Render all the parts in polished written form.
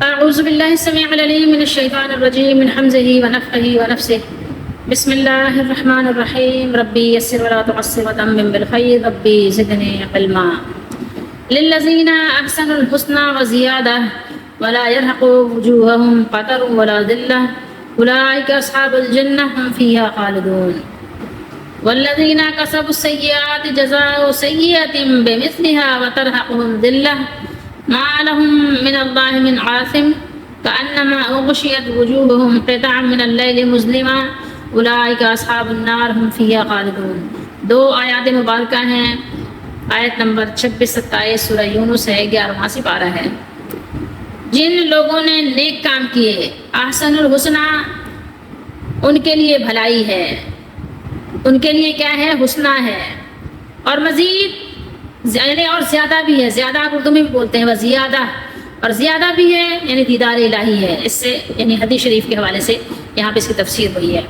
أعوذ بالله السميع العليم من الشيطان الرجيم من حمزه ونفخه ونفسه. بسم الله الرحمن الرحيم. ربي يسر ولا تعسر وتمم بالخير ربي زدني علما. للذين أحسنوا الحسنى وزيادة ولا يرهق وجوههم قتر ولا ذلة أولئك أصحاب الجنة هم فيها خالدون. والذين كسبوا السيئات جزاء سيئة بمثلها وترهقهم ذلة ما لهم من الله من عاصم كأنما أغشيت وجوههم قطعا من الليل مظلما أولئك أصحاب النار هم فيها خالدون. دو آیات مبارکہ ہیں. آیت نمبر 26-27 سورہ یونس ہے، 11واں سپارہ ہے. جن لوگوں نے نیک کام کیے، احسن الحسنہ، ان کے لیے بھلائی ہے، ان کے لیے کیا ہے؟ حسنہ ہے. اور مزید یعنی اور زیادہ بھی ہے. زیادہ اردو میں بھی بولتے ہیں وہ زیادہ، اور زیادہ بھی ہے یعنی دیدار الہی ہے. اس سے یعنی حدیث شریف کے حوالے سے یہاں پہ اس کی تفسیر ہوئی ہے.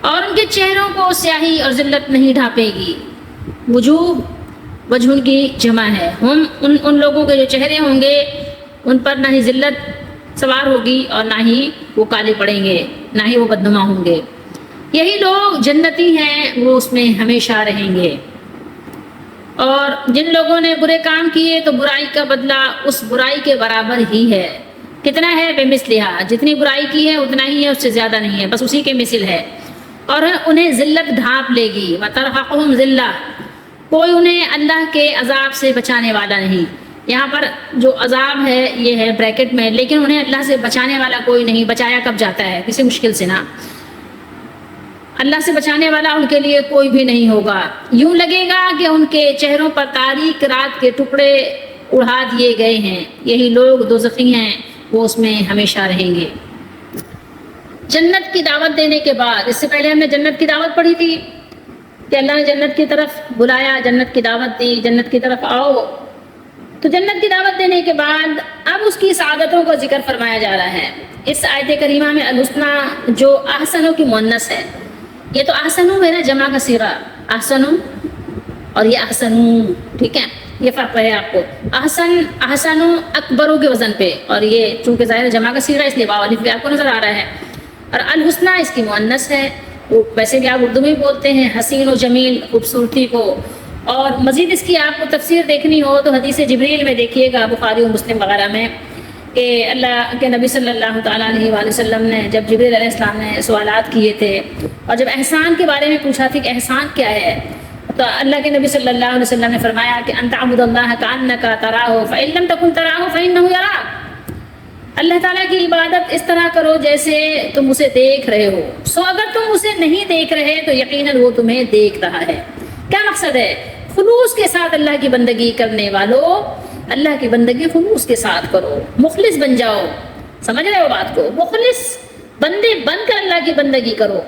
اور ان کے چہروں کو سیاہی اور ذلت نہیں ڈھانپے گی. وجہ ان کی جمع ہے. ہم ان لوگوں کے جو چہرے ہوں گے ان پر نہ ہی ذلت سوار ہوگی اور نہ ہی وہ کالے پڑیں گے، نہ ہی وہ بدنما ہوں گے. یہی لوگ جنتی ہیں، وہ اس میں ہمیشہ رہیں گے. اور جن لوگوں نے برے کام کیے تو برائی کا بدلہ اس برائی کے برابر ہی ہے. کتنا ہے؟ بے مثلہا، جتنی برائی کی ہے اتنا ہی ہے، اس سے زیادہ نہیں ہے، بس اسی کے مثل ہے. اور انہیں ذلت ڈھانپ لے گی. وَتَرْحَقُهُمْ ذِلَّةٌ، کوئی انہیں اللہ کے عذاب سے بچانے والا نہیں. یہاں پر جو عذاب ہے یہ ہے بریکٹ میں، لیکن انہیں اللہ سے بچانے والا کوئی نہیں. بچایا کب جاتا ہے؟ کسی مشکل سے نا. اللہ سے بچانے والا ان کے لیے کوئی بھی نہیں ہوگا. یوں لگے گا کہ ان کے چہروں پر تاریک رات کے ٹکڑے اڑا دیے گئے ہیں. یہی لوگ دوزخی ہیں، وہ اس میں ہمیشہ رہیں گے. جنت کی دعوت دینے کے بعد، اس سے پہلے ہم نے جنت کی دعوت پڑھی تھی کہ اللہ نے جنت کی طرف بلایا، جنت کی دعوت دی، جنت کی طرف آؤ. تو جنت کی دعوت دینے کے بعد اب اس کی سعادتوں کا ذکر فرمایا جا رہا ہے. اس آیت کریمہ میں الحسنہ جو احسنوں کی مؤنث ہے، یہ تو احسنوں ہے نا، جمع کا صیغہ احسنوں، اور یہ احسنوں، ٹھیک ہے، یہ فرق ہے آپ کو. احسنوں اکبروں کے وزن پہ، اور یہ چونکہ ظاہر جمع کا صیغہ اس لیے واو الف بھی آپ کو نظر آ رہا ہے. اور الحسنہ اس کی مؤنث ہے. ویسے بھی آپ اردو میں بولتے ہیں حسین و جمیل، خوبصورتی کو. اور مزید اس کی آپ کو تفسیر دیکھنی ہو تو حدیث جبریل میں دیکھیے گا، بخاری و مسلم وغیرہ میں، کہ اللہ کے نبی صلی اللہ تعالیٰ علیہ وآلہ وسلم نے جب جبریل علیہ السلام نے سوالات کیے تھے اور جب احسان کے بارے میں پوچھا تھا کہ احسان کیا ہے، تو اللہ کے نبی صلی اللہ علیہ وسلم نے فرمایا کہ ان تعبد اللہ کأنک تراہ فإن لم تکن تراہ فإنہ یراک. اللہ تعالیٰ کی عبادت اس طرح کرو جیسے تم اسے دیکھ رہے ہو. سو اگر تم اسے نہیں دیکھ رہے تو یقیناً وہ تمہیں دیکھ رہا ہے. کیا مقصد ہے؟ خلوص کے ساتھ اللہ کی بندگی کرنے والوں، اللہ کی بندگی خلوص کے ساتھ کرو، مخلص بن جاؤ. سمجھ رہے ہو بات کو؟ مخلص بندے بن کر اللہ کی بندگی کرو.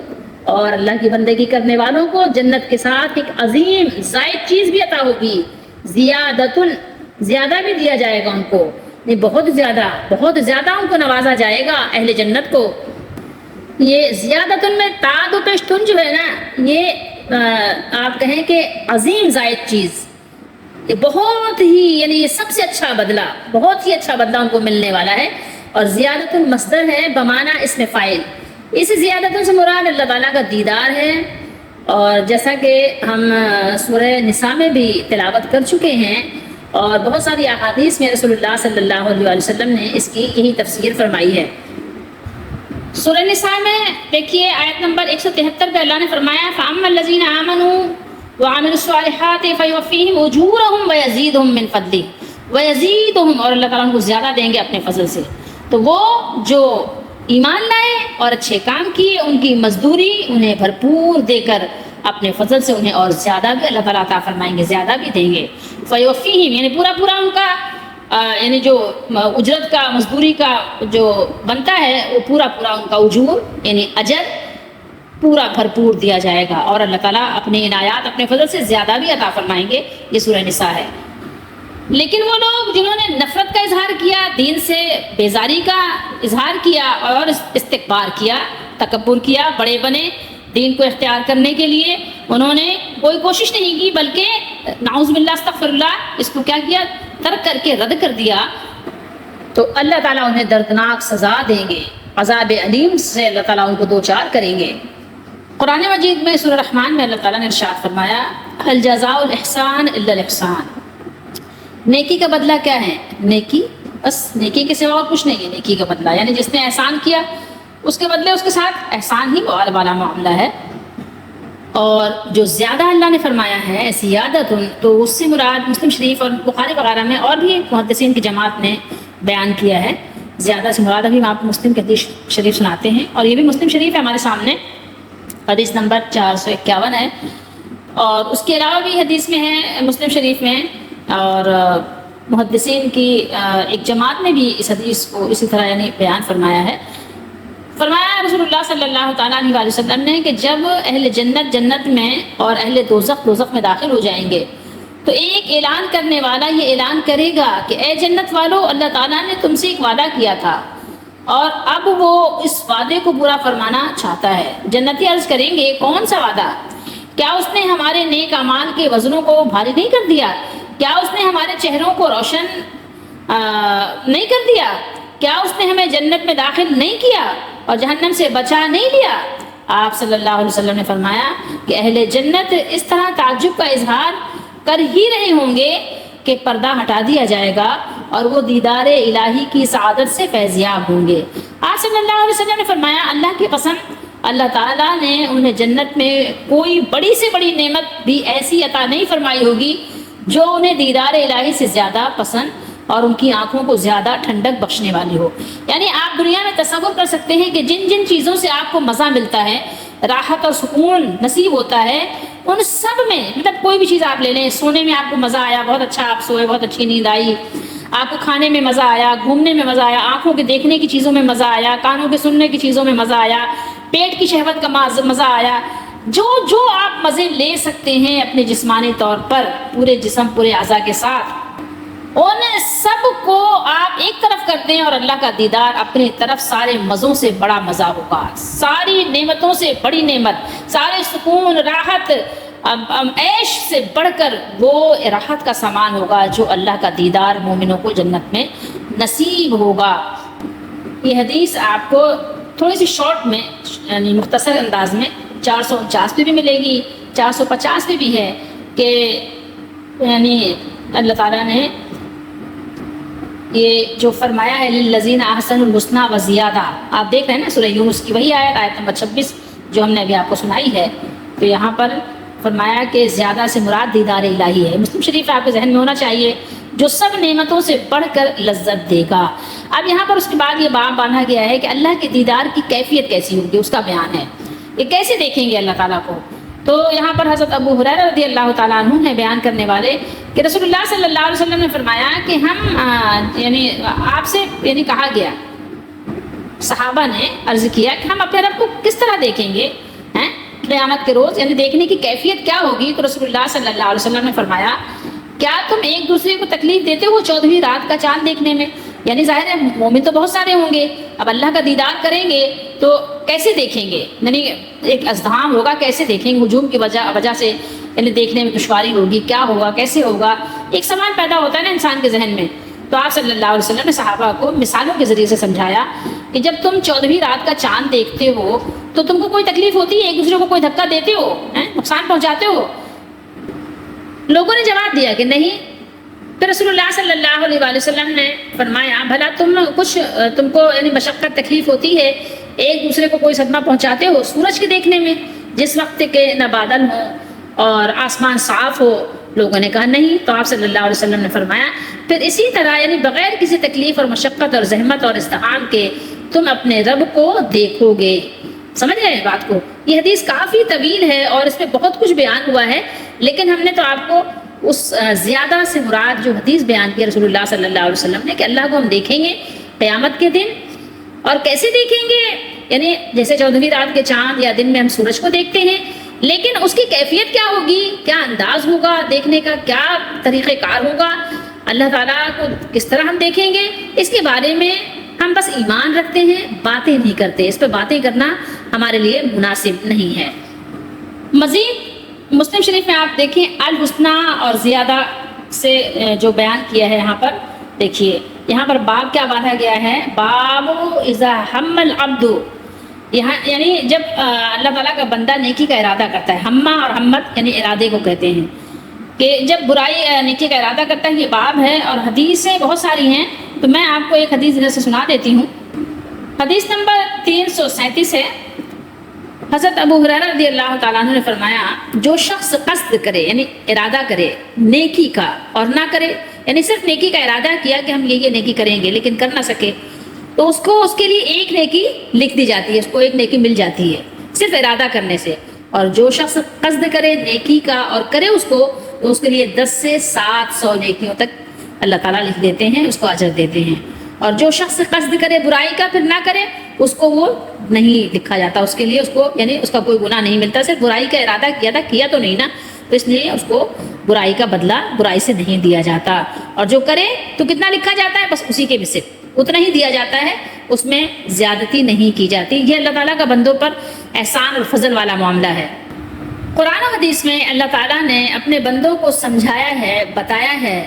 اور اللہ کی بندگی کرنے والوں کو جنت کے ساتھ ایک عظیم زائد چیز بھی عطا ہوگی. زیادہ بھی دیا جائے گا ان کو، نہیں بہت زیادہ ان کو نوازا جائے گا اہل جنت کو. یہ زیادتن میں تاد و پیشتن جو ہے نا، یہ آپ کہیں کہ عظیم زائد چیز، یہ بہت ہی یعنی سب سے اچھا بدلہ، بہت ہی اچھا بدلہ ان کو ملنے والا ہے. اور زیادت مصدر ہے بمعنی اسم فاعل. اس زیادت سے مراد اللہ تعالیٰ کا دیدار ہے. اور جیسا کہ ہم سورہ نساء میں بھی تلاوت کر چکے ہیں، اور بہت ساری احادیث میں رسول اللہ صلی اللہ علیہ وسلم نے اس کی یہی تفسیر فرمائی ہے. سورہ نساء میں دیکھیے آیت نمبر 173 پہ اللہ نے فرمایا فَأَمَّا الَّذِينَ آمَنُوا وَعَمِلُوا الصَّالِحَاتِ فَيُوَفِّيهِمْ أُجُورَهُمْ وَيَزِيدُهُمْ مِنْ فَضْلِهِ وَيَزِيدُهُمْ، اور اللہ تعالیٰ ان کو زیادہ دیں گے اپنے فضل سے. تو وہ جو ایمان لائے اور اچھے کام کیے، ان کی مزدوری انہیں بھرپور دے کر اپنے فضل سے انہیں اور زیادہ بھی اللہ تعالیٰ عطا فرمائیں گے، زیادہ بھی دیں گے. فَيُوَفِّيهِمْ یعنی پورا ان کا یعنی جو اجرت کا، مزدوری کا جو بنتا ہے وہ پورا ان کا اجور یعنی اجر پورا بھرپور دیا جائے گا. اور اللہ تعالیٰ اپنے عنایات اپنے فضل سے زیادہ بھی عطا فرمائیں گے. یہ سورہ نساء ہے. لیکن وہ لوگ جنہوں نے نفرت کا اظہار کیا، دین سے بیزاری کا اظہار کیا اور استکبار کیا، تکبر کیا، بڑے بنے دین کو اختیار کرنے کے لیے، انہوں نے کوئی کوشش نہیں کی بلکہ نعوذ باللہ استغفر اللہ اس کو کیا کیا؟ ترک کر کے رد کر دیا. تو اللہ تعالیٰ انہیں دردناک سزا دیں گے، عذاب علیم سے اللہ تعالیٰ ان کو دوچار کریں گے۔ قرآن مجید میں سورہ رحمان میں اللہ تعالیٰ نے ارشاد فرمایا هل جزاء الاحسان الا الاحسان، نیکی کا بدلہ کیا ہے؟ نیکی، بس نیکی کے سوا اور کچھ نہیں ہے نیکی کا بدلہ، یعنی جس نے احسان کیا اس کے بدلے اس کے ساتھ احسان ہی والا معاملہ ہے۔ اور جو زیادہ اللہ نے فرمایا ہے زیادت، تو اس سے مراد مسلم شریف اور بخاری وغیرہ میں اور بھی محدثین کی جماعت نے بیان کیا ہے، زیادہ سے مراد ابھی ہم آپ کو مسلم کی حدیث شریف سناتے ہیں، اور یہ بھی مسلم شریف ہے ہمارے سامنے، حدیث نمبر 451 ہے، اور اس کے علاوہ بھی حدیث میں ہے مسلم شریف میں، اور محدثین کی ایک جماعت نے بھی اس حدیث کو اسی طرح یعنی بیان فرمایا ہے۔ فرمایا رسول اللہ صلی اللہ تعالیٰ علیہ وسلم نے کہ جب اہل جنت جنت میں اور اہل دوزخ دوزخ میں داخل ہو جائیں گے تو ایک اعلان کرنے والا یہ اعلان کرے گا کہ اے جنت والو، اللہ تعالیٰ نے تم سے ایک وعدہ کیا تھا اور اب وہ اس وعدے کو پورا فرمانا چاہتا ہے۔ جنتی عرض کریں گے کون سا وعدہ؟ کیا اس نے ہمارے نیک اعمال کے وزنوں کو بھاری نہیں کر دیا؟ کیا اس نے ہمارے چہروں کو روشن نہیں کر دیا؟ کیا اس نے ہمیں جنت میں داخل نہیں کیا اور جہنم سے بچا نہیں لیا؟ آپ صلی اللہ علیہ وسلم نے فرمایا کہ اہل جنت اس طرح تعجب کا اظہار کر ہی رہے ہوں گے کہ پردہ ہٹا دیا جائے گا اور وہ دیدار الہی کی سعادت سے فیضیاب ہوں گے۔ آپ صلی اللہ علیہ وسلم نے فرمایا اللہ کی قسم، اللہ تعالیٰ نے انہیں جنت میں کوئی بڑی سے بڑی نعمت بھی ایسی عطا نہیں فرمائی ہوگی جو انہیں دیدار الہی سے زیادہ پسند اور ان کی آنکھوں کو زیادہ ٹھنڈک بخشنے والی ہو۔ یعنی آپ دنیا میں تصور کر سکتے ہیں کہ جن جن چیزوں سے آپ کو مزہ ملتا ہے، راحت اور سکون نصیب ہوتا ہے، ان سب میں مطلب کوئی بھی چیز آپ لے لیں، سونے میں آپ کو مزہ آیا، بہت اچھا آپ سوئے، بہت اچھی نیند آئی، آپ کو کھانے میں مزہ آیا، گھومنے میں مزہ آیا، آنکھوں کے دیکھنے کی چیزوں میں مزہ آیا، کانوں کے سننے کی چیزوں میں مزہ آیا، پیٹ کی شہوت کا مزہ آیا، جو جو آپ مزے لے سکتے ہیں اپنے جسمانی طور پر پورے جسم پورے اعضاء کے ساتھ، ان سب کو آپ ایک طرف کر دیں اور اللہ کا دیدار اپنی طرف، سارے مزوں سے بڑا مزہ ہوگا، ساری نعمتوں سے بڑی نعمت، سارے سکون راحت عیش سے بڑھ کر وہ راحت کا سامان ہوگا جو اللہ کا دیدار مومنوں کو جنت میں نصیب ہوگا۔ یہ حدیث آپ کو تھوڑی سی شارٹ میں یعنی مختصر انداز میں 449 پہ بھی ملے گی، 450 پہ بھی ہے کہ یعنی اللہ تعالیٰ نے یہ جو فرمایا ہے للذین احسنوا الحسنی و زیادہ، آپ دیکھ رہے ہیں نا سورہ یونس کی وہی آیت نمبر 26 جو ہم نے ابھی آپ کو سنائی ہے، تو یہاں پر فرمایا کہ زیادہ سے مراد دیدار الہی ہے۔ مسلم شریف آپ کے ذہن میں ہونا چاہیے، جو سب نعمتوں سے بڑھ کر لذت دے گا۔ اب یہاں پر اس کے بعد یہ باب باندھا گیا ہے کہ اللہ کے دیدار کی کیفیت کیسی ہوگی، اس کا بیان ہے، یہ کیسے دیکھیں گے اللہ تعالیٰ کو۔ تو یہاں پر حضرت ابو ہریرہ رضی اللہ تعالیٰ عنہ ہیں بیان کرنے والے کہ رسول اللہ صلی اللہ علیہ وسلم نے فرمایا کہ ہم یعنی آپ سے یعنی کہا گیا، صحابہ نے عرض کیا کہ ہم اپنے رب کو کس طرح دیکھیں گے قیامت کے روز، یعنی دیکھنے کی کیفیت کیا ہوگی؟ تو رسول اللہ صلی اللہ علیہ وسلم نے فرمایا کیا تم ایک دوسرے کو تکلیف دیتے ہو 14ویں رات کا چاند دیکھنے میں؟ یعنی ظاہر ہے مومن تو بہت سارے ہوں گے، اب اللہ کا دیدار کریں گے تو کیسے دیکھیں گے؟ یعنی ایک ازدحام ہوگا، کیسے دیکھیں گے؟ ہجوم کی وجہ سے یعنی دیکھنے میں دشواری ہوگی، کیا ہوگا، کیسے ہوگا؟ ایک سوال پیدا ہوتا ہے نا انسان کے ذہن میں۔ تو آپ صلی اللہ علیہ وسلم نے صحابہ کو مثالوں کے ذریعے سے سمجھایا کہ جب تم 14ویں رات کا چاند دیکھتے ہو تو تم کو کوئی تکلیف ہوتی ہے؟ ایک دوسرے کو کوئی دھکا دیتے ہو، نقصان پہنچاتے ہو؟ لوگوں نے جواب دیا کہ نہیں۔ پھر رسول اللہ صلی اللہ علیہ وآلہ وسلم نے فرمایا بھلا تم کو یعنی مشقت تکلیف ہوتی ہے، ایک دوسرے کو کوئی صدمہ پہنچاتے ہو سورج کے دیکھنے میں جس وقت کے نہ بادل ہوں اور آسمان صاف ہو؟ لوگوں نے کہا نہیں۔ تو آپ صلی اللہ علیہ وسلم نے فرمایا پھر اسی طرح یعنی بغیر کسی تکلیف اور مشقت اور زحمت اور ازدحام کے تم اپنے رب کو دیکھو گے۔ سمجھ رہے ہیں بات کو؟ یہ حدیث کافی طویل ہے اور اس میں بہت کچھ بیان ہوا ہے، لیکن ہم نے تو آپ کو اس زیادہ سے مراد جو حدیث بیان کی رسول اللہ صلی اللہ علیہ وسلم نے کہ اللہ کو ہم دیکھیں گے قیامت کے دن، اور کیسے دیکھیں گے؟ یعنی جیسے 14ویں رات کے چاند یا دن میں ہم سورج کو دیکھتے ہیں، لیکن اس کی کیفیت کیا ہوگی، کیا انداز ہوگا دیکھنے کا، کیا طریقہ کار ہوگا، اللہ تعالیٰ کو کس طرح ہم دیکھیں گے، اس کے بارے میں ہم بس ایمان رکھتے ہیں، باتیں نہیں کرتے، اس پہ باتیں کرنا ہمارے لیے مناسب نہیں ہے۔ مزید مسلم شریف میں آپ دیکھیں الحسنی اور زیادہ سے جو بیان کیا ہے یہاں پر دیکھیے یہاں پر باب کیا باندھا گیا ہے؟ باب اذا ہم العبد، یہاں یعنی جب اللہ تعالیٰ کا بندہ نیکی کا ارادہ کرتا ہے، ہمہ اور ہمت یعنی ارادے کو کہتے ہیں، کہ جب برائی نیکی کا ارادہ کرتا ہے، یہ باب ہے۔ اور حدیثیں بہت ساری ہیں، تو میں آپ کو ایک حدیث ادھر سے سنا دیتی ہوں۔ حدیث نمبر 337 ہے۔ حضرت ابو ہریرہ رضی اللہ تعالیٰ عنہ نے فرمایا، جو شخص قصد کرے یعنی ارادہ کرے نیکی کا اور نہ کرے، یعنی صرف نیکی کا ارادہ کیا کہ ہم یہ نیکی کریں گے لیکن کر نہ سکے، تو اس کو اس کے لیے ایک نیکی لکھ دی جاتی ہے، اس کو ایک نیکی مل جاتی ہے صرف ارادہ کرنے سے۔ اور جو شخص قصد کرے نیکی کا اور کرے اس کو، تو اس کے لیے 10 سے 700 نیکیوں تک اللہ تعالیٰ لکھ دیتے ہیں، اس کو اجر دیتے ہیں۔ اور جو شخص قصد کرے برائی کا پھر نہ کرے، اس کو وہ نہیں لکھا جاتا، اس کے لیے اس کو یعنی اس کا کوئی گناہ نہیں ملتا، صرف برائی کا ارادہ کیا تھا، کیا تو نہیں نا، تو اس لیے اس کو برائی کا بدلہ برائی سے نہیں دیا جاتا۔ اور جو کرے تو کتنا لکھا جاتا ہے؟ بس اسی کے بھی صرف اتنا ہی دیا جاتا ہے، اس میں زیادتی نہیں کی جاتی۔ یہ اللہ تعالیٰ کا بندوں پر احسان اور فضل والا معاملہ ہے۔ قرآن و حدیث میں اللہ تعالیٰ نے اپنے بندوں کو سمجھایا ہے، بتایا ہے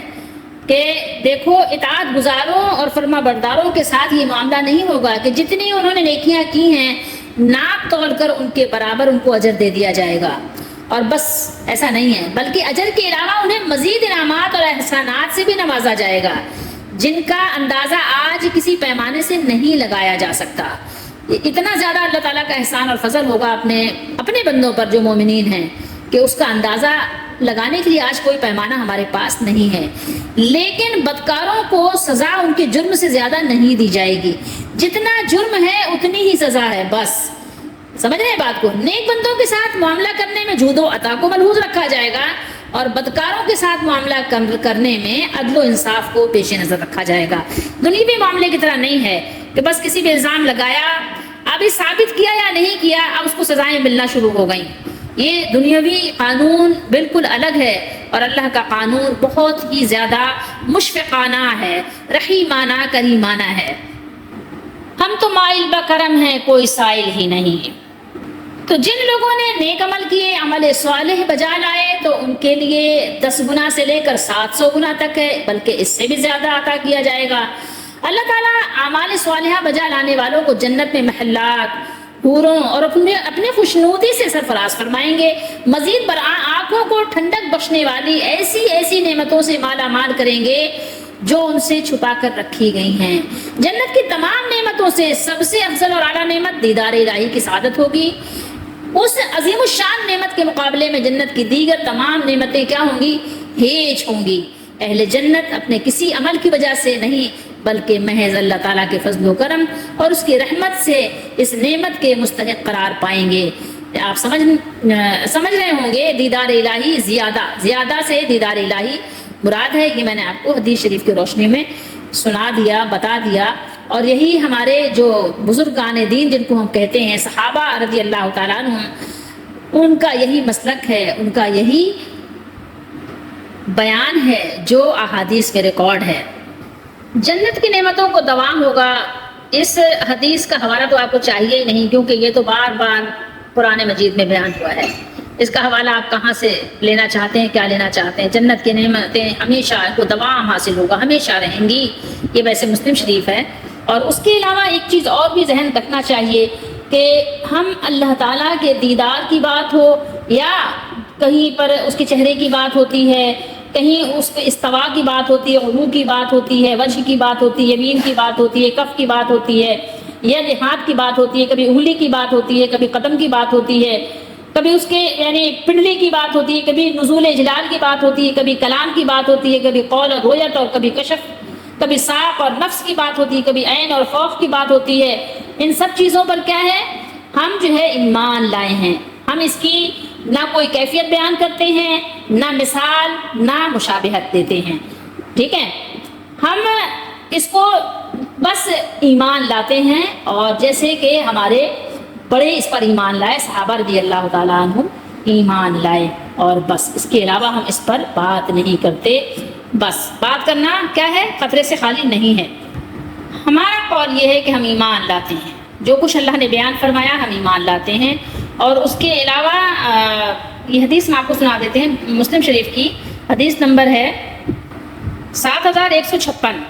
کہ دیکھو اطاعت گزاروں اور فرما برداروں کے ساتھ یہ معاملہ نہیں ہوگا کہ جتنی انہوں نے نیکیاں کی ہیں ناپ تول کر ان کے برابر ان کو اجر دے دیا جائے گا، اور بس ایسا نہیں ہے، بلکہ اجر کے علاوہ انہیں مزید انعامات اور احسانات سے بھی نوازا جائے گا جن کا اندازہ آج کسی پیمانے سے نہیں لگایا جا سکتا۔ اتنا زیادہ اللہ تعالیٰ کا احسان اور فضل ہوگا اپنے بندوں پر جو مومنین ہیں کہ اس کا اندازہ لگانے کے لیے آج کوئی پیمانہ ہمارے پاس نہیں ہے۔ لیکن بدکاروں کو سزا ان کے جرم سے زیادہ نہیں دی جائے گی، جتنا جرم ہے اتنی ہی سزا ہے، بس سمجھ رہے ہیں بات کو؟ نیک بندوں کے ساتھ معاملہ کرنے میں جود و عطا کو ملحوظ رکھا جائے گا، اور بدکاروں کے ساتھ معاملہ کرنے میں عدل و انصاف کو پیش نظر رکھا جائے گا۔ دنیوی معاملے کی طرح نہیں ہے کہ بس کسی بھی الزام لگایا، ابھی ثابت کیا یا نہیں کیا، اب اس کو سزائیں ملنا شروع ہو گئیں۔ یہ دنیاوی قانون بالکل الگ ہے، اور اللہ کا قانون بہت ہی زیادہ مشفقانہ ہے، رحیمانہ، کریمانہ ہے۔ ہم تو مائل بکرم ہیں، کوئی سائل ہی نہیں۔ تو جن لوگوں نے نیک عمل کیے، عمل صالح بجا لائے، تو ان کے لیے 10 گنا سے لے کر 700 گنا تک ہے، بلکہ اس سے بھی زیادہ عطا کیا جائے گا۔ اللہ تعالیٰ اعمال صالحہ بجا لانے والوں کو جنت میں محلات، حوروں اور اپنے خوشنودی سے سرفراز فرمائیں گے، مزید برآں آنکھوں کو ٹھنڈک بخشنے والی ایسی نعمتوں سے مالا مال کریں گے جو ان سے چھپا کر رکھی گئی ہیں۔ جنت کی تمام نعمتوں سے سب سے افضل اور اعلیٰ نعمت دیدار الہی کی سعادت ہوگی۔ اس عظیم الشان نعمت کے مقابلے میں جنت کی دیگر تمام نعمتیں کیا ہوں گی؟ ہیچ ہوں گی۔ اہل جنت اپنے کسی عمل کی وجہ سے نہیں، بلکہ محض اللہ تعالیٰ کے فضل و کرم اور اس کی رحمت سے اس نعمت کے مستحق قرار پائیں گے۔ آپ سمجھ رہے ہوں گے، دیدار الہی زیادہ سے دیدار الہی مراد ہے۔ یہ میں نے آپ کو حدیث شریف کی روشنی میں سنا دیا، بتا دیا، اور یہی ہمارے جو بزرگان دین جن کو ہم کہتے ہیں صحابہ رضی اللہ تعالیٰ عنہ، ان کا یہی مسلک ہے، ان کا یہی بیان ہے جو احادیث میں ریکارڈ ہے۔ جنت کی نعمتوں کو دوام ہوگا، اس حدیث کا حوالہ تو آپ کو چاہیے ہی نہیں، کیونکہ یہ تو بار بار قرآن مجید میں بیان ہوا ہے۔ اس کا حوالہ آپ کہاں سے لینا چاہتے ہیں، کیا لینا چاہتے ہیں؟ جنت کی نعمتیں ہمیشہ کو دوام حاصل ہوگا، ہمیشہ رہیں گی، یہ ویسے مسلم شریف ہے۔ اور اس کے علاوہ ایک چیز اور بھی ذہن رکھنا چاہیے کہ ہم اللہ تعالیٰ کے دیدار کی بات ہو، یا کہیں پر اس کے چہرے کی بات ہوتی ہے، کہیں اس کے استوا کی بات ہوتی ہے، علو کی بات ہوتی ہے، وجہ کی بات ہوتی ہے، یمین کی بات ہوتی ہے، کف کی بات ہوتی ہے، یا ہاتھ کی بات ہوتی ہے، کبھی انگلی کی بات ہوتی ہے، کبھی قدم کی بات ہوتی ہے، کبھی اس کے یعنی پنڈلی کی بات ہوتی ہے، کبھی نزول جلال کی بات ہوتی ہے، کبھی کلام کی بات ہوتی ہے، کبھی قول اور رویت، اور کبھی کشف، کبھی ساق اور نفس کی بات ہوتی ہے، کبھی عین اور خوف کی بات ہوتی ہے۔ ان سب چیزوں پر کیا ہے؟ ہم جو ہے ایمان لائے ہیں، ہم اس کی نہ کوئی کیفیت بیان کرتے ہیں، نہ مثال، نہ مشابہت دیتے ہیں، ٹھیک ہے؟ ہم اس کو بس ایمان لاتے ہیں، اور جیسے کہ ہمارے بڑے اس پر ایمان لائے، صحابہ رضی اللہ تعالیٰ عنہ ایمان لائے، اور بس اس کے علاوہ ہم اس پر بات نہیں کرتے۔ بس بات کرنا کیا ہے؟ خطرے سے خالی نہیں ہے۔ ہمارا قول یہ ہے کہ ہم ایمان لاتے ہیں، جو کچھ اللہ نے بیان فرمایا ہم ایمان لاتے ہیں۔ اور اس کے علاوہ یہ حدیث میں آپ کو سنا دیتے ہیں، مسلم شریف کی حدیث نمبر ہے 7156۔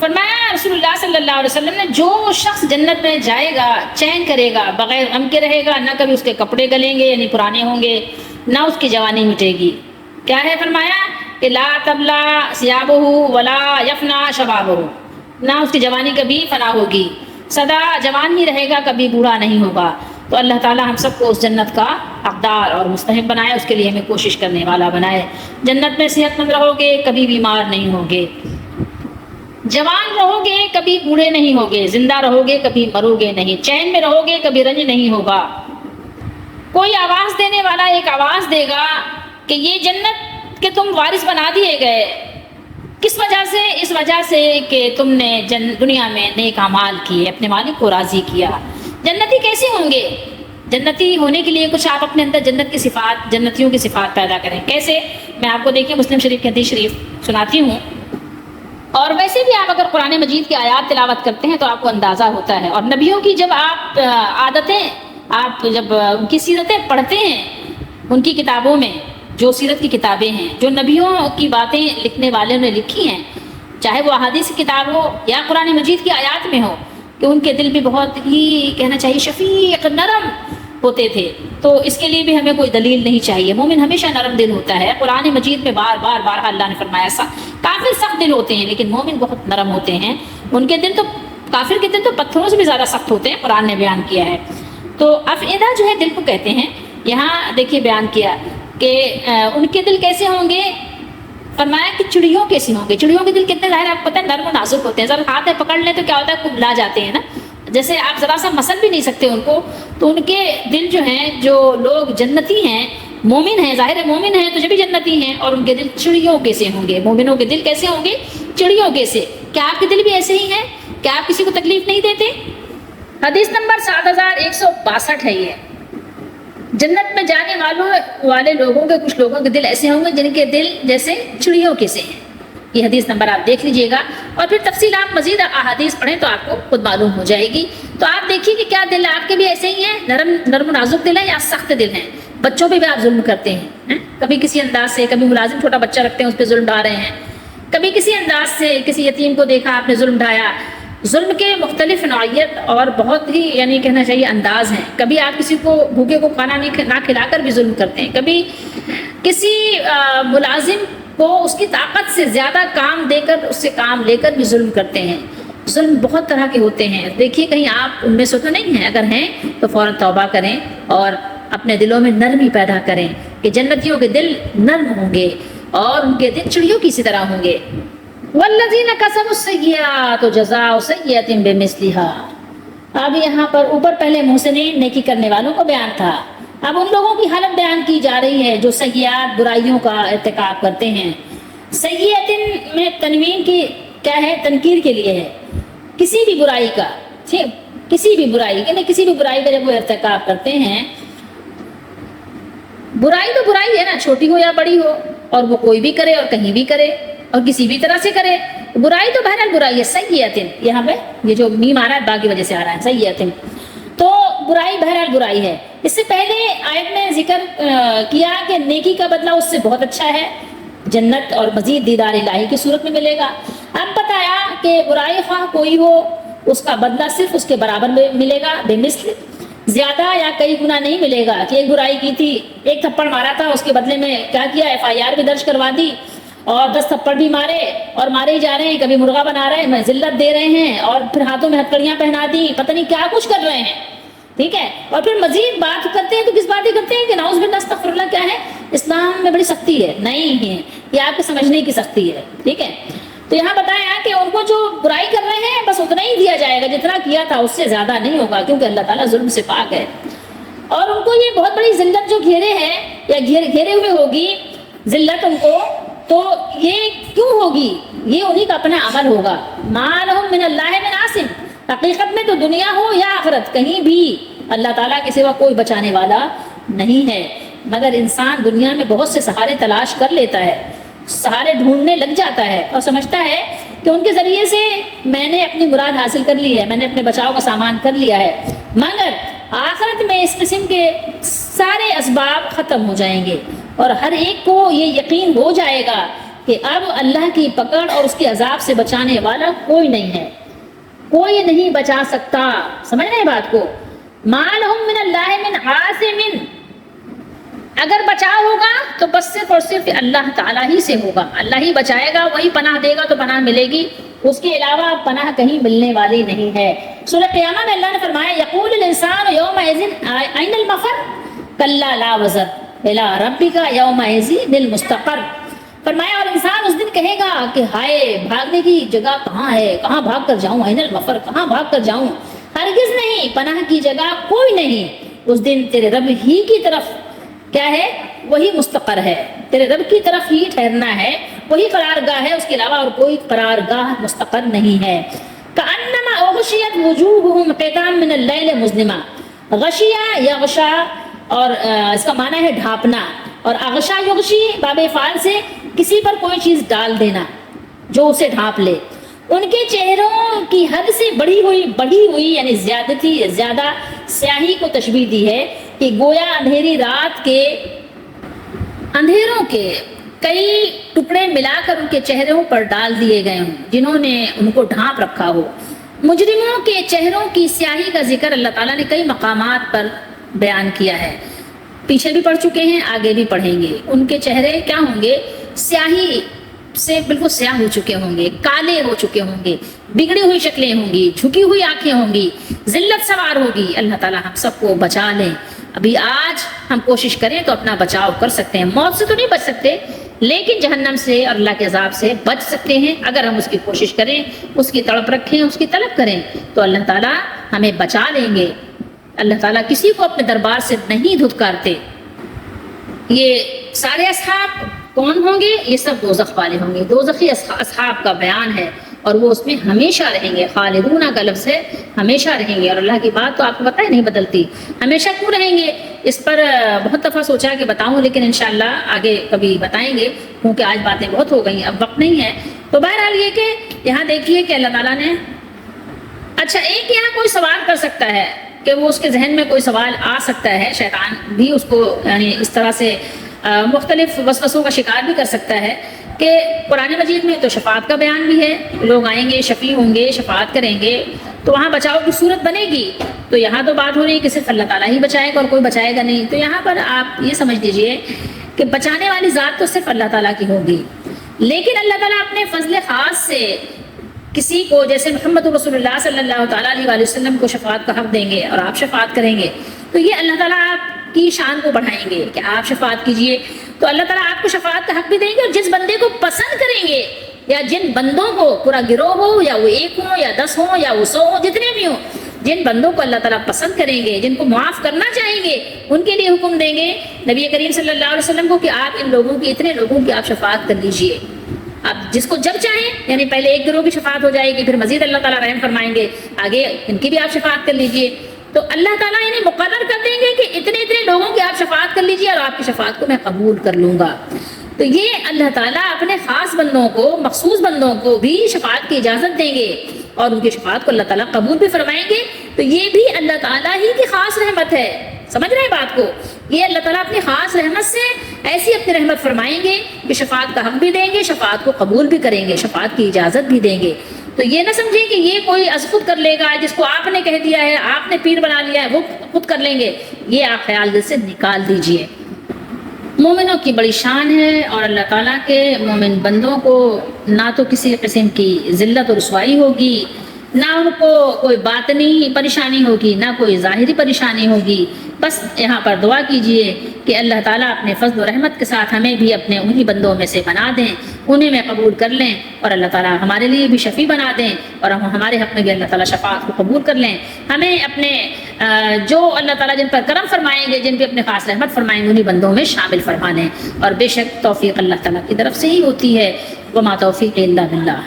فرمایا رسول اللہ صلی اللہ علیہ وسلم نے جو شخص جنت میں جائے گا چین کرے گا، بغیر غم کے رہے گا، نہ کبھی اس کے کپڑے گلیں گے یعنی پرانے ہوں گے، نہ اس کی جوانی مٹے گی. کیا ہے فرمایا کہ لا تبلا ثیابہ ولا یفنا شبابہ، نہ اس کی جوانی کبھی فنا ہوگی، سدا جوان ہی رہے گا، کبھی بوڑھا نہیں ہوگا. تو اللہ تعالیٰ ہم سب کو اس جنت کا حقدار اور مستحق بنائے، اس کے لیے ہمیں کوشش کرنے والا بنائے. جنت میں صحت مند رہو گے، کبھی بیمار نہیں ہوگے، جوان رہو گے کبھی بوڑھے نہیں ہوگے، زندہ رہو گے کبھی مرو گے نہیں، چین میں رہو گے کبھی رنج نہیں ہوگا. کوئی آواز دینے والا ایک آواز دے گا کہ یہ جنت کے تم وارث بنا دیے گئے. کس وجہ سے؟ اس وجہ سے کہ تم نے دنیا میں نیک اعمال کیے، اپنے مالک کو راضی کیا. جنتی کیسے ہوں گے؟ جنتی ہونے کے لیے کچھ آپ اپنے اندر جنت کی صفات، جنتیوں کی صفات پیدا کریں. کیسے؟ میں آپ کو دیکھیں مسلم شریف کی حدیث شریف سناتی ہوں. اور ویسے بھی آپ اگر قرآن مجید کی آیات تلاوت کرتے ہیں تو آپ کو اندازہ ہوتا ہے. اور نبیوں کی جب آپ عادتیں، آپ جب ان کی سیرتیں پڑھتے ہیں، ان کی کتابوں میں جو سیرت کی کتابیں ہیں، جو نبیوں کی باتیں لکھنے والوں نے لکھی ہیں، چاہے وہ احادیث کی کتاب ہو یا قرآن مجید کی آیات میں ہو، کہ ان کے دل بھی بہت ہی کہنا چاہیے شفیق، نرم ہوتے تھے. تو اس کے لیے بھی ہمیں کوئی دلیل نہیں چاہیے. مومن ہمیشہ نرم دل ہوتا ہے. قرآن مجید میں بار بار اللہ نے فرمایا کافر سخت دل ہوتے ہیں لیکن مومن بہت نرم ہوتے ہیں. ان کے دل تو، کافر کے دل تو پتھروں سے بھی زیادہ سخت ہوتے ہیں، قرآن نے بیان کیا ہے. تو افئدہ جو ہے دل کو کہتے ہیں. یہاں دیکھیے بیان کیا کہ ان کے دل کیسے ہوں گے. فرمایا کہ چڑیوں کیسے ہوں گے. چڑیوں کے دل کتنے ظاہر آپ کو پتہ ہے نرم و نازک ہوتے ہیں. ذرا ہاتھ میں پکڑ لیں تو کیا ہوتا ہے، کبلا جاتے ہیں نا، جیسے آپ ذرا سا مسل بھی نہیں سکتے ان کو. تو ان کے دل جو ہیں، جو لوگ جنتی ہیں، مومن ہیں، ظاہر ہے مومن ہیں تو جب بھی جنتی ہیں، اور ان کے دل چڑیوں کیسے ہوں گے. مومنوں کے دل کیسے ہوں گے؟ چڑیوں کیسے. کیا آپ کے دل بھی ایسے ہی ہیں؟ کیا آپ کسی کو تکلیف نہیں دیتے؟ حدیث نمبر 7162 ہے یہ. جنت میں جانے والے لوگوں کے، کچھ لوگوں کے دل ایسے ہوں گے جن کے دل جیسے چڑیوں کے سے ہیں. یہ حدیث نمبر آپ دیکھ لیجئے گا، اور پھر تفصیل آپ مزید احادیث پڑھیں تو آپ کو خود معلوم ہو جائے گی. تو آپ دیکھیے کہ کیا دل آپ کے بھی ایسے ہی ہیں، نرم و نازک دل ہے یا سخت دل ہیں. بچوں پہ بھی آپ ظلم کرتے ہیں، کبھی کسی انداز سے، کبھی ملازم چھوٹا بچہ رکھتے ہیں اس پہ ظلم ڈھا رہے ہیں، کبھی کسی انداز سے کسی یتیم کو دیکھا آپ نے ظلم ڈھایا. ظلم کے مختلف نوعیت اور بہت ہی یعنی کہنا چاہیے انداز ہیں. کبھی آپ کسی کو بھوکے کو کھانا نہ کھلا کر بھی ظلم کرتے ہیں، کبھی کسی ملازم کو اس کی طاقت سے زیادہ کام دے کر، اس سے کام لے کر بھی ظلم کرتے ہیں. ظلم بہت طرح کے ہوتے ہیں. دیکھیے کہیں آپ ان میں سے تو نہیں ہیں، اگر ہیں تو فوراً توبہ کریں اور اپنے دلوں میں نرمی پیدا کریں کہ جنتیوں کے دل نرم ہوں گے اور ان کے دل چڑیوں کی سی طرح ہوں گے. والذین کسبوا السیئات جزاء سیئۃ بمثلها. اب یہاں پر اوپر پہلے محسنین نیکی کرنے والوں کو بیان تھا، اب ان لوگوں کی حالت بیان کی جا رہی ہے جو سیئات برائیوں کا ارتکاب کرتے ہیں. سیئۃ میں تنوین کی کیا ہے؟ تنکیر کے لیے ہے. کسی بھی برائی کا، کسی بھی برائی یعنی کسی بھی برائی کا جب وہ ارتکاب کرتے ہیں، برائی تو برائی ہے نا، چھوٹی ہو یا بڑی ہو، اور وہ کوئی بھی کرے اور کہیں بھی کرے اور کسی بھی طرح سے کرے، برائی تو بہرحال برائی ہے. سیئۃ یہاں پہ یہ جو میم آ رہا ہے باقی وجہ سے آ رہا ہے سیئۃ، تو برائی بہرحال برائی ہے. اس سے پہلے آیت میں ذکر کیا کہ نیکی کا بدلہ اس سے بہت اچھا ہے، جنت اور مزید دیدار الہی کی صورت میں ملے گا. اب بتایا کہ برائی خواہ کوئی ہو اس کا بدلہ صرف اس کے برابر میں ملے گا، بے مثل، زیادہ یا کئی گنا نہیں ملے گا. کہ ایک برائی کی تھی، ایک تھپڑ مارا تھا، اس کے بدلے میں کیا کیا، FIR بھی درج کروا دی اور 10 تھپڑ بھی مارے اور مارے ہی جا رہے ہیں. کبھی مرغا بنا رہے ہیں، ذلت دے رہے ہیں، اور پھر ہاتھوں میں ہتکڑیاں پہنا دی، پتہ نہیں کیا کچھ کر رہے ہیں. ٹھیک ہے، اور پھر مزید بات کرتے ہیں تو کس باتیں کرتے ہیں کہ نعوذ باللہ استغفر اللہ. کیا ہے؟ اسلام میں بڑی سختی ہے. نہیں ہے، یہ آپ کے سمجھنے کی سختی ہے. ٹھیک ہے، تو یہاں بتایا کہ ان کو جو برائی کر رہے ہیں بس اتنا ہی دیا جائے گا جتنا کیا تھا، اس سے زیادہ نہیں ہوگا، کیونکہ اللہ تعالیٰ ظلم سے پاک ہے. اور ان کو یہ بہت بڑی ذلت جو گھیرے ہے یا گھیرے ہوئے ہوگی ذلت ان کو، تو یہ کیوں ہوگی؟ یہ انہیں کا اپنا عمل ہوگا. ما لہم من اللہ من عاصم. حقیقت میں تو دنیا ہو یا آخرت، کہیں بھی اللہ تعالیٰ کے سوا کوئی بچانے والا نہیں ہے. مگر انسان دنیا میں بہت سے سہارے تلاش کر لیتا ہے، سہارے ڈھونڈنے لگ جاتا ہے اور سمجھتا ہے کہ ان کے ذریعے سے میں نے اپنی مراد حاصل کر لی ہے، میں نے اپنے بچاؤ کا سامان کر لیا ہے. مگر آخرت میں اس قسم کے سارے اسباب ختم ہو جائیں گے اور ہر ایک کو یہ یقین ہو جائے گا کہ اب اللہ کی پکڑ اور اس کے عذاب سے بچانے والا کوئی نہیں ہے، کوئی نہیں بچا سکتا. سمجھ رہے ہیں بات کو؟ ما لہم من اللہ من عاصم، اگر بچاؤ ہوگا تو بس صرف اور صرف اللہ تعالیٰ ہی سے ہوگا، اللہ ہی بچائے گا، وہی پناہ دے گا تو پناہ ملے گی، اس کے علاوہ پناہ کہیں ملنے والی نہیں ہے. سورہ قیامہ میں اللہ نے فرمایا یقول الانسان یومئذ این المفر کلا لا وزر الی ربک یومئذ المستقر. فرمایا اور انسان اس دن کہے گا کہ ہائے بھاگنے کی جگہ کہاں ہے، کہاں بھاگ کر جاؤں، این المفر کہاں بھاگ کر جاؤں. ہرگز نہیں، پناہ کی جگہ کوئی نہیں. اس دن تیرے رب ہی کی طرف کیا ہے، وہی مستقر ہے، تیرے رب کی طرف ہی ٹھہرنا ہے، وہی قرارگاہ ہے، اس کے علاوہ اور کوئی قرارگاہ مستقر نہیں ہے. کأنما اغشیت وجوہہم قطعا من اللیل مظلما. غشیہ یغشا اور اس کا معنی ہے ڈھانپنا، اور اغشا یغشی باب فعل سے کسی پر کوئی چیز ڈال دینا جو اسے ڈھانپ لے. ان کے چہروں کی حد سے بڑھی ہوئی یعنی زیادہ سیاہی کو تشبیہ دی ہے کہ گویا اندھیری رات کے اندھیروں کے کئی ٹکڑے ملا کر ان کے چہروں پر ڈال دیے گئے ہوں جنہوں نے ان کو ڈھانپ رکھا ہو. مجرموں کے چہروں کی سیاہی کا ذکر اللہ تعالیٰ نے کئی مقامات پر بیان کیا ہے، پیچھے بھی پڑھ چکے ہیں، آگے بھی پڑھیں گے. ان کے چہرے کیا ہوں گے؟ سیاہی سے بالکل سیاہ ہو چکے ہوں گے، کالے ہو چکے ہوں گے، بگڑی ہوئی شکلیں ہوں گی، جھکی ہوئی آنکھیں ہوں گی، ذلت سوار ہوگی. اللہ تعالیٰ ہم سب کو بچا لیں. ابھی آج ہم کوشش کریں تو اپنا بچاؤ کر سکتے ہیں. موت سے تو نہیں بچ سکتے، لیکن جہنم سے اور اللہ کے عذاب سے بچ سکتے ہیں اگر ہم اس کی کوشش کریں، اس کی تڑپ رکھیں، اس کی طلب کریں تو اللہ تعالیٰ ہمیں بچا لیں گے. اللہ تعالیٰ کسی کو اپنے دربار سے نہیں دھتکارتے. یہ سارے اصحاب کون ہوں گے؟ یہ سب دوزخ والے ہوں گے. دوزخی اصحاب کا بیان ہے اور وہ اس میں ہمیشہ رہیں گے. خالدون کا لفظ ہے، ہمیشہ رہیں گے. اور اللہ کی بات تو آپ کو پتہ ہے نہیں بدلتی، ہمیشہ کیوں رہیں گے. اس پر بہت دفعہ سوچا کہ بتاؤں، لیکن انشاءاللہ آگے کبھی بتائیں گے کیونکہ آج باتیں بہت ہو گئی، اب وقت نہیں ہے. تو بہرحال یہ کہ یہاں دیکھیے کہ اللہ تعالیٰ نے اچھا ایک یہاں کوئی سوال کر سکتا ہے کہ وہ اس کے ذہن میں کوئی سوال آ سکتا ہے، شیطان بھی اس کو یعنی اس طرح سے مختلف وسوسوں کا شکار بھی کر سکتا ہے کہ قرآن مجید میں تو شفاعت کا بیان بھی ہے، لوگ آئیں گے، شفیع ہوں گے، شفاعت کریں گے، تو وہاں بچاؤ کی صورت بنے گی. تو یہاں تو بات ہو رہی ہے کہ صرف اللہ تعالیٰ ہی بچائے گا اور کوئی بچائے گا نہیں. تو یہاں پر آپ یہ سمجھ لیجئے کہ بچانے والی ذات تو صرف اللہ تعالیٰ کی ہوگی، لیکن اللہ تعالیٰ اپنے فضل خاص سے کسی کو، جیسے محمد رسول اللہ صلی اللہ تعالیٰ علیہ وسلم کو شفاعت کا حق دیں گے اور آپ شفاعت کریں گے، تو یہ اللہ تعالیٰ آپ کی شان کو بڑھائیں گے کہ آپ شفاعت کیجئے. تو اللہ تعالیٰ آپ کو شفاعت کا حق بھی دیں گے، اور جس بندے کو پسند کریں گے یا جن بندوں کو، پورا گروہ ہو یا وہ ایک ہو یا 10 ہو یا وہ 100 ہو، جتنے بھی ہوں، جن بندوں کو اللہ تعالیٰ پسند کریں گے، جن کو معاف کرنا چاہیں گے، ان کے لیے حکم دیں گے نبی کریم صلی اللہ علیہ وسلم کو کہ آپ ان لوگوں کی، اتنے لوگوں کی آپ شفاعت کر لیجئے. آپ جس کو جب چاہیں، یعنی پہلے ایک گروہ کی شفاعت ہو جائے گی، پھر مزید اللہ تعالیٰ رحم فرمائیں گے، آگے ان کی بھی آپ شفاعت کر لیجئے. تو اللہ تعالیٰ انہیں مقرر کر دیں گے کہ اتنے لوگوں کی آپ شفاعت کر لیجئے اور آپ کی شفاعت کو میں قبول کر لوں گا. تو یہ اللہ تعالیٰ اپنے خاص بندوں کو، مخصوص بندوں کو بھی شفاعت کی اجازت دیں گے اور ان کی شفاعت کو اللہ تعالیٰ قبول بھی فرمائیں گے. تو یہ بھی اللہ تعالیٰ ہی کی خاص رحمت ہے. سمجھ رہے ہیں بات کو؟ یہ اللہ تعالیٰ اپنی خاص رحمت سے ایسی اپنی رحمت فرمائیں گے کہ شفاعت کا حق بھی دیں گے، شفاعت کو قبول بھی کریں گے، شفاعت کی اجازت بھی دیں گے. تو یہ نہ سمجھیں کہ یہ کوئی از خود کر لے گا، جس کو آپ نے کہہ دیا ہے، آپ نے پیر بنا لیا ہے، وہ خود کر لیں گے. یہ آپ خیال دل سے نکال دیجئے. مومنوں کی بڑی شان ہے اور اللہ تعالیٰ کے مومن بندوں کو نہ تو کسی قسم کی ذلت و رسوائی ہوگی، نہ ان کو کوئی باطنی پریشانی ہوگی، نہ کوئی ظاہری پریشانی ہوگی. بس یہاں پر دعا کیجئے کہ اللہ تعالیٰ اپنے فضل و رحمت کے ساتھ ہمیں بھی اپنے انہی بندوں میں سے بنا دیں، انہیں میں قبول کر لیں، اور اللہ تعالیٰ ہمارے لیے بھی شفیع بنا دیں، اور ہم ہمارے حق میں بھی اللہ تعالیٰ شفاعت کو قبول کر لیں. ہمیں اپنے جو اللہ تعالیٰ جن پر کرم فرمائیں گے، جن پہ اپنے خاص رحمت فرمائیں گے، انہی بندوں میں شامل فرما لیں. اور بے شک توفیق اللہ تعالیٰ کی طرف سے ہی ہوتی ہے. وما توفیق الا باللہ.